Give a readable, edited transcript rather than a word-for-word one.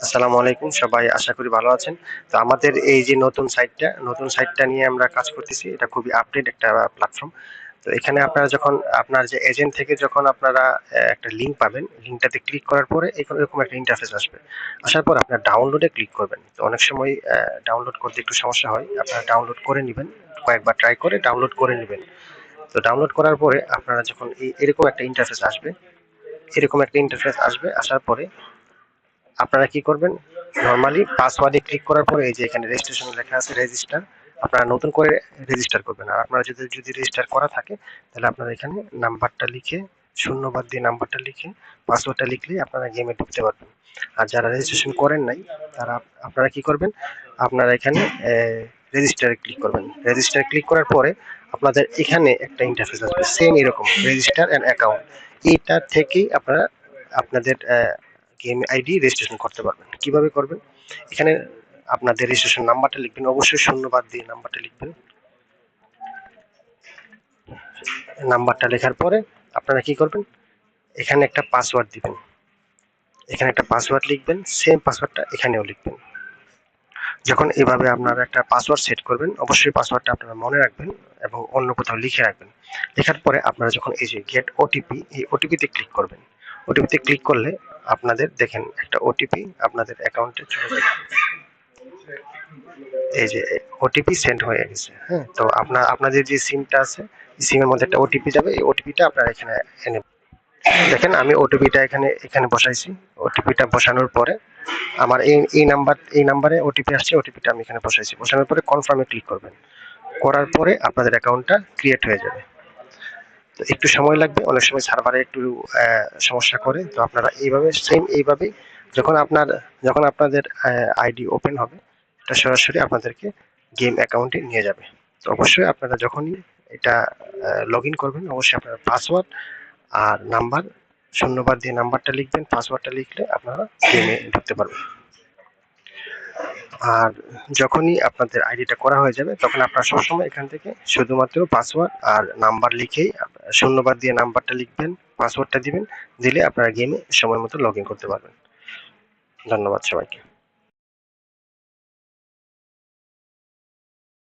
আসসালামু আলাইকুম, সবাই আশা করি ভালো আছেন। তো আমাদের এই যে নতুন সাইটটা নিয়ে আমরা কাজ করতেছি। এটা খুবই আপডেট একটা প্ল্যাটফর্ম। তো এখানে আপনারা যখন আপনার যে এজেন্ট থেকে যখন আপনারা একটা লিঙ্ক পাবেন, লিঙ্কটাতে ক্লিক করার পরে এরকম একটা ইন্টারফেস আসবে। আসার পর আপনার ডাউনলোডে ক্লিক করবেন। তো অনেক সময় ডাউনলোড করতে একটু সমস্যা হয়। আপনারা ডাউনলোড করে নিবেন। কয়েকবার ট্রাই করে ডাউনলোড করে নিবেন। তো ডাউনলোড করার পরে আপনারা যখন এরকম একটা ইন্টারফেস আসবে, আসার পরে আপনারা কি করবেন, নরমালি পাসওয়ার্ডে ক্লিক করার পরে এই যে এখানে রেজিস্ট্রেশন লেখা আছে রেজিস্টার, আপনারা নতুন করে রেজিস্টার করবেন। আর আপনারা যদি রেজিস্টার করা থাকে তাহলে আপনারা এখানে নাম্বারটা লিখে, শূন্যবাদ দিয়ে নাম্বারটা লিখে পাসওয়ার্ডটা লিখলেই আপনারা গেমে ঢুকতে পারবেন। আর যারা রেজিস্ট্রেশন করেন নাই তারা আপনারা কি করবেন, আপনারা এখানে রেজিস্টারে ক্লিক করবেন। রেজিস্টারে ক্লিক করার পরে আপনাদের এখানে একটা ইন্টারফেস আসবে সেম এরকম, রেজিস্টার অ্যান্ড অ্যাকাউন্ট। এইটা থেকেই আপনারা আপনাদের গেম আইডি রেজিস্ট্রেশন করতে পারবেন। কিভাবে করবেন, এখানে আপনাদের রেজিস্ট্রেশন নাম্বারটা লিখবেন, অবশ্যই শূন্যবাদ দিয়ে নাম্বারটা লিখবেন। নাম্বারটা লেখার পরে আপনারা কি করবেন, এখানে একটা পাসওয়ার্ড দিবেন, এখানে একটা পাসওয়ার্ড লিখবেন, সেম পাসওয়ার্ডটা এখানেও লিখবেন। যখন এভাবে আপনারা একটা পাসওয়ার্ড সেট করবেন, অবশ্যই পাসওয়ার্ডটা আপনারা মনে রাখবেন এবং অন্য কোথাও লিখে রাখবেন। লেখার পরে আপনারা যখন এই যে গেট ওটিপি, এই ওটিপিতে ক্লিক করবেন। ওটিপিতে ক্লিক করলে আপনাদের দেখেন একটা ওটিপি আপনাদের অ্যাকাউন্টে চলে যাবে। এই যে ওটিপি সেন্ড হয়ে গেছে। হ্যাঁ, তো আপনাদের যে সিমটা আছে, সিমের মধ্যে একটা ওটিপি যাবে। এই ওটিপিটা আপনারা এখানে এনে দেখেন, আমি ওটিপিটা এখানে বসাইছি। ওটিপিটা বসানোর পরে আমার এই নাম্বারে ওটিপি আসছে, ওটিপিটা আমি এখানে বসাইছি। বসানোর পরে কনফার্মে ক্লিক করবেন। করার পরে আপনাদের অ্যাকাউন্টটা ক্রিয়েট হয়ে যাবে। তো একটু সময় লাগবে, অনেক সময় সার্ভারে একটু সমস্যা করে। তো আপনারা এইভাবেই যখন আপনাদের আইডি ওপেন হবে, এটা সরাসরি আপনাদেরকে গেম অ্যাকাউন্টে নিয়ে যাবে। তো অবশ্যই আপনারা যখনই এটা লগ ইন করবেন, অবশ্যই আপনার পাসওয়ার্ড আর নাম্বার, শূন্যবাদ দিয়ে নাম্বারটা লিখবেন, পাসওয়ার্ডটা লিখলে আপনারা গেমে ঢুকতে পারবেন। আর যখনই আপনাদের আইডিটা করা হয়ে যাবে, তখন আপনারা সবসময় এখান থেকে শুধুমাত্র পাসওয়ার্ড আর নাম্বার লিখেই শূন্যবাদ দিয়ে নাম্বারটা লিখবেন, পাসওয়ার্ডটা দিবেন, দিলে আপনারা গেমে সময় মতো লগ ইন করতে পারবেন। ধন্যবাদ সবাইকে।